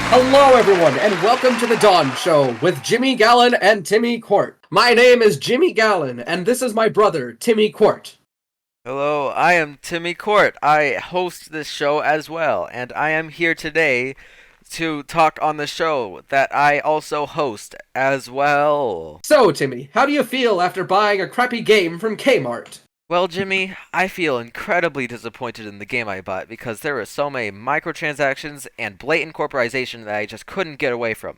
Hello, everyone, and welcome to the Dawn Show with Jimmy Gallon and Timmy Quart. My name is Jimmy Gallon, and this is my brother, Timmy Quart. Hello, I am Timmy Quart. I host this show as well, and I am here today to talk on the show that I also host as well. So, Timmy, how do you feel after buying a crappy game from Kmart? Well, Jimmy, I feel incredibly disappointed in the game I bought because there were so many microtransactions and blatant corporatization that I just couldn't get away from.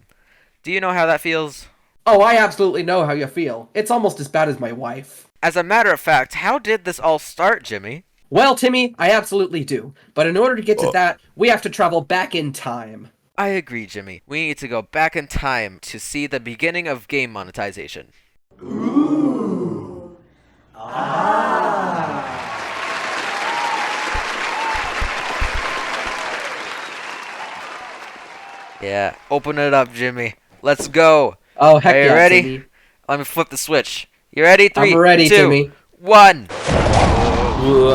Do you know how that feels? Oh, I absolutely know how you feel. It's almost as bad as my wife. As a matter of fact, how did this all start, Jimmy? Well, Timmy, I absolutely do. But in order to get to that, we have to travel back in time. I agree, Jimmy. We need to go back in time to see the beginning of game monetization. Ooh. Ah. Yeah, open it up, Jimmy. Let's go. Oh, heck Are you yeah, ready? Timmy. Let me flip the switch. You ready? 3, I'm ready, 2, Timmy. 1. Whoa.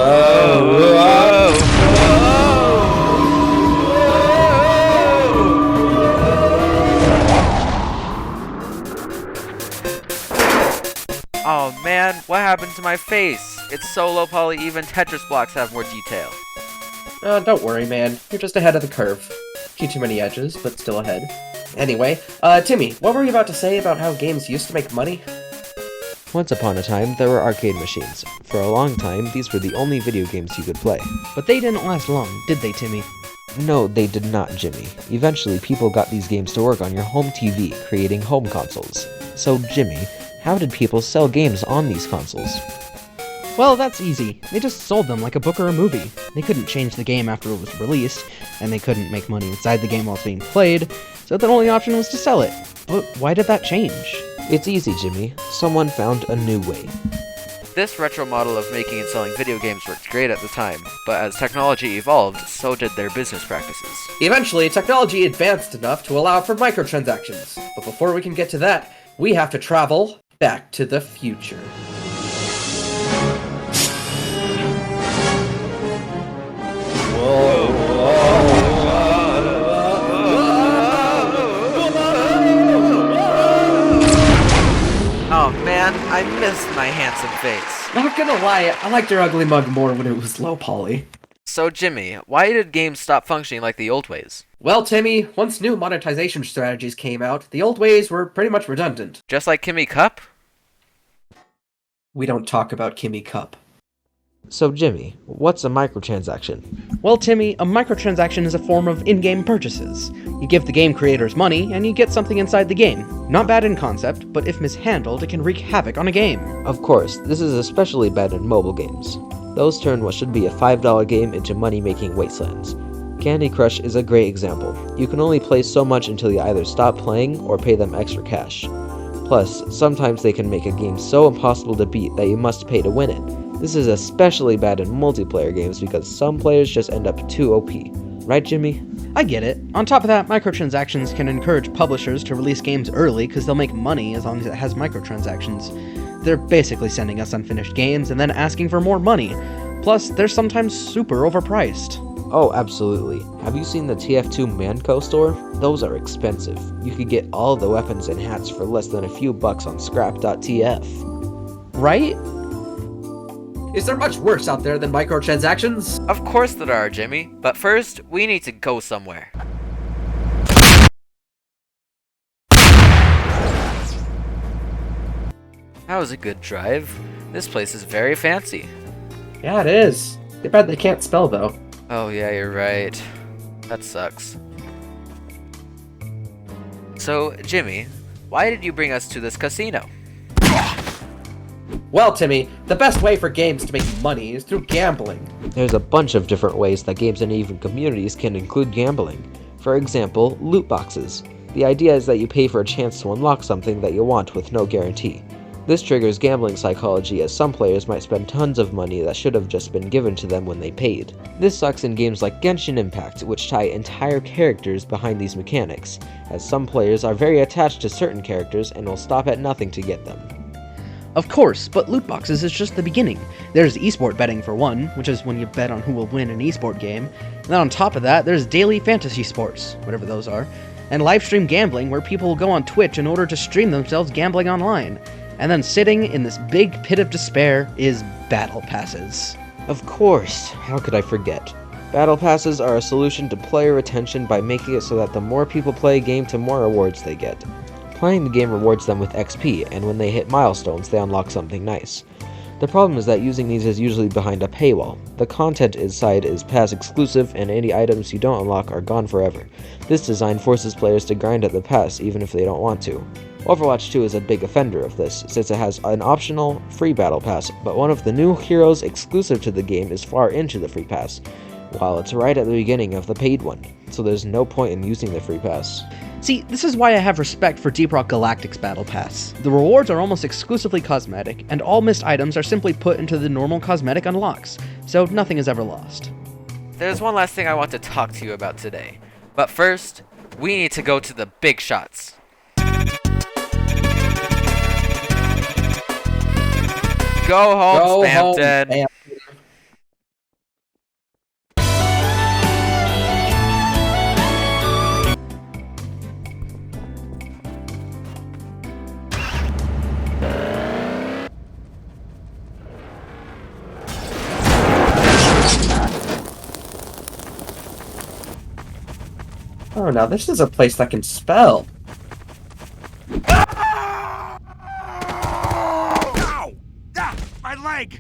Oh man, what happened to my face? It's so low poly, even Tetris blocks have more detail. Don't worry, man. You're just ahead of the curve. Too many edges, but still ahead. Anyway, Timmy, what were you about to say about how games used to make money? Once upon a time, there were arcade machines. For a long time, these were the only video games you could play. But they didn't last long, did they, Timmy? No, they did not, Jimmy. Eventually, people got these games to work on your home TV, creating home consoles. So, Jimmy, how did people sell games on these consoles? Well, that's easy. They just sold them like a book or a movie. They couldn't change the game after it was released, and they couldn't make money inside the game while it's being played, so the only option was to sell it. But why did that change? It's easy, Jimmy. Someone found a new way. This retro model of making and selling video games worked great at the time, but as technology evolved, so did their business practices. Eventually, technology advanced enough to allow for microtransactions. But before we can get to that, we have to travel back to the future. Oh man, I missed my handsome face. Not gonna lie, I liked your ugly mug more when it was low poly. So Jimmy, why did games stop functioning like the old ways? Well, Timmy, once new monetization strategies came out, the old ways were pretty much redundant. Just like Kimmy Cup? We don't talk about Kimmy Cup. So, Jimmy, what's a microtransaction? Well, Timmy, a microtransaction is a form of in-game purchases. You give the game creators money, and you get something inside the game. Not bad in concept, but if mishandled, it can wreak havoc on a game. Of course, this is especially bad in mobile games. Those turn what should be a $5 game into money-making wastelands. Candy Crush is a great example. You can only play so much until you either stop playing or pay them extra cash. Plus, sometimes they can make a game so impossible to beat that you must pay to win it. This is especially bad in multiplayer games because some players just end up too OP. Right, Jimmy? I get it. On top of that, microtransactions can encourage publishers to release games early because they'll make money as long as it has microtransactions. They're basically sending us unfinished games and then asking for more money. Plus, they're sometimes super overpriced. Oh, absolutely. Have you seen the TF2 Manco store? Those are expensive. You could get all the weapons and hats for less than a few bucks on scrap.tf. Right? Is there much worse out there than microtransactions? Of course there are, Jimmy. But first, we need to go somewhere. That was a good drive. This place is very fancy. Yeah, it is. Too bad they can't spell, though. Oh yeah, you're right. That sucks. So, Jimmy, why did you bring us to this casino? Well, Timmy, the best way for games to make money is through gambling. There's a bunch of different ways that games and even communities can include gambling. For example, loot boxes. The idea is that you pay for a chance to unlock something that you want with no guarantee. This triggers gambling psychology as some players might spend tons of money that should have just been given to them when they paid. This sucks in games like Genshin Impact, which tie entire characters behind these mechanics, as some players are very attached to certain characters and will stop at nothing to get them. Of course, but loot boxes is just the beginning. There's esport betting for one, which is when you bet on who will win an esport game. And then on top of that, there's daily fantasy sports, whatever those are, and live stream gambling where people will go on Twitch in order to stream themselves gambling online. And then sitting in this big pit of despair is battle passes. Of course, how could I forget? Battle passes are a solution to player retention by making it so that the more people play a game, the more rewards they get. Playing the game rewards them with XP, and when they hit milestones, they unlock something nice. The problem is that using these is usually behind a paywall. The content inside is pass exclusive, and any items you don't unlock are gone forever. This design forces players to grind at the pass even if they don't want to. Overwatch 2 is a big offender of this, since it has an optional free battle pass, but one of the new heroes exclusive to the game is far into the free pass, while it's right at the beginning of the paid one, so there's no point in using the free pass. See, this is why I have respect for Deep Rock Galactic's Battle Pass. The rewards are almost exclusively cosmetic, and all missed items are simply put into the normal cosmetic unlocks, so nothing is ever lost. There's one last thing I want to talk to you about today. But first, we need to go to the big shots. Go home, Spampton. Oh, now this is a place that can spell. Ow! Ah, my leg!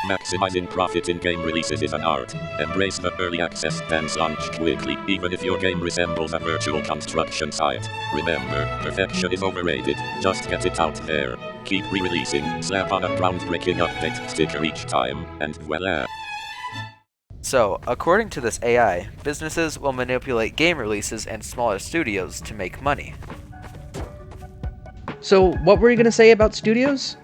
Maximizing profit in game releases is an art. Embrace the early access then launch quickly, even if your game resembles a virtual construction site. Remember, perfection is overrated, just get it out there. Keep re-releasing, slap on a groundbreaking update sticker each time, and voila. So, according to this AI, businesses will manipulate game releases and smaller studios to make money. So, what were you gonna say about studios?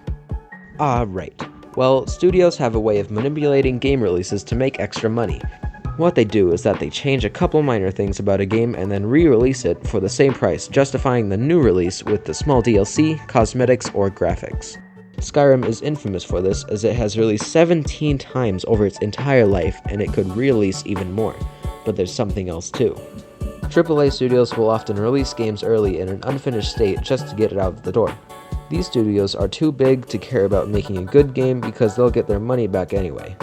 Right. Well, studios have a way of manipulating game releases to make extra money. What they do is that they change a couple minor things about a game and then re-release it for the same price, justifying the new release with the small DLC, cosmetics, or graphics. Skyrim is infamous for this, as it has released 17 times over its entire life, and it could re-release even more. But there's something else too. AAA studios will often release games early in an unfinished state just to get it out of the door. These studios are too big to care about making a good game because they'll get their money back anyway.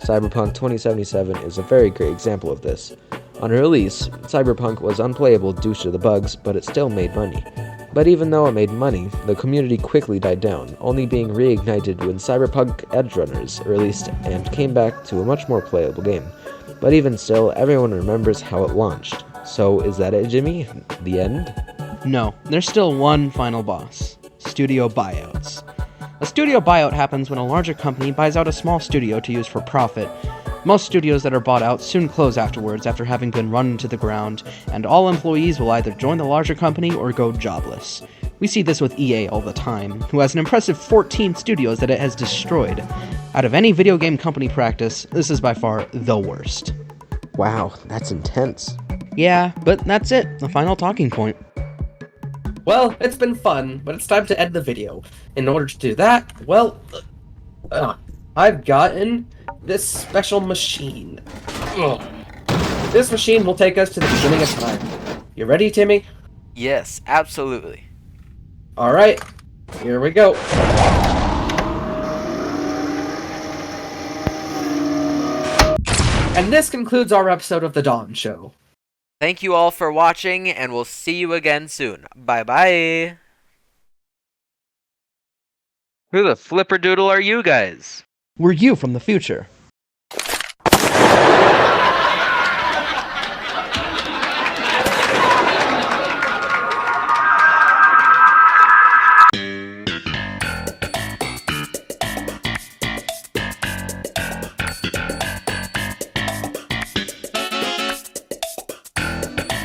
Cyberpunk 2077 is a very great example of this. On release, Cyberpunk was unplayable due to the bugs, but it still made money. But even though it made money, the community quickly died down, only being reignited when Cyberpunk Edgerunners released and came back to a much more playable game. But even still, everyone remembers how it launched. So is that it, Jimmy? The end? No, there's still one final boss. Studio buyouts. A studio buyout happens when a larger company buys out a small studio to use for profit. Most studios that are bought out soon close afterwards after having been run into the ground, and all employees will either join the larger company or go jobless. We see this with EA all the time, who has an impressive 14 studios that it has destroyed. Out of any video game company practice, this is by far the worst. Wow, that's intense. Yeah, but that's it, the final talking point. Well, it's been fun, but it's time to end the video. In order to do that, well, I've gotten this special machine. Ugh. This machine will take us to the beginning of time. You ready, Timmy? Yes, absolutely. Alright, here we go. And this concludes our episode of The Dawn Show. Thank you all for watching, and we'll see you again soon. Bye-bye. Who the flipperdoodle are you guys? We're you from the future.